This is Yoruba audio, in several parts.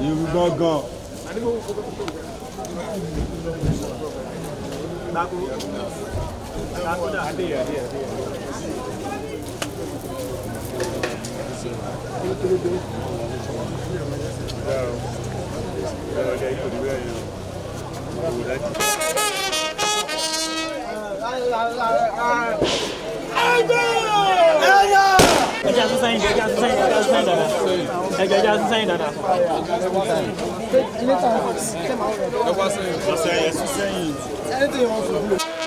Yorùbá gan. Ẹja sísá yìí, ẹja sísá yìí, ẹja sísá yìí dada. Ẹja sísá yìí dada. Anything you want to do.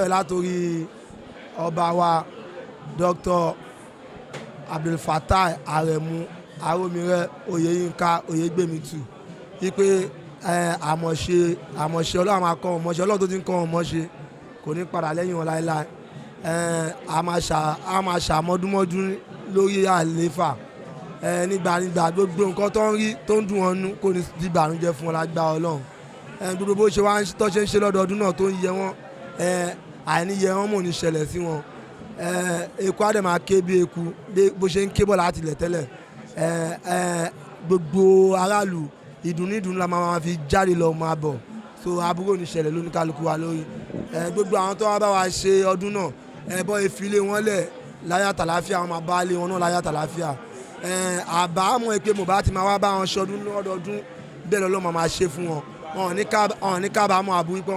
bẹ̀rẹ̀ látòrí ọba wa Dr. Abdulfatai Aremu Aromire Oyeyinka Oyegbemitu wípé àmọ̀ṣe Ọlọ́run máa kọ́ wọn mọ́ṣe Ọlọ́run tó ti ń kọ́ wọn mọ́ṣe kò ní padà lẹ́yìn wọn láéláé a máa ṣàmọ́dúnmọ́dún lórí àléfà nígbà gbogbo nǹkan tó ń rí tó ń dùn wọn nú kò ní di ìbànújẹ́ fún wọn lágbára Ọlọ́run gbogbo bó ṣe wá tó ṣe ń ṣe lọ́dọọdún náà tó ń yẹ wọ́n àìníyẹ wọn mò ní ṣẹlẹ̀ sí wọn eku á dẹ̀ máa ké bí eku bó ṣe ń ké bọ̀ láti ilẹ̀ tẹ́lẹ̀ gbogbo aráàlú ìdùnnú la máa fi jáde lọ máa bọ̀ so aburú ní ṣẹlẹ̀ lóníkálukú wa lórí gbogbo àwọn tó wá bá wa ṣe ọdún náà bọ́ ìfilé wọn lẹ̀ láyà tàlàáfíà wọn máa bá lé wọn náà láyà tàlàáfíà àbámọ̀ pé mo bá ti máa wá bá wọn ṣọdún lọ́dọọdún bẹ́ẹ̀ lọ́lọ́ máa ṣe fún wọn wọn ò ní kábàámọ̀ àbúrú pé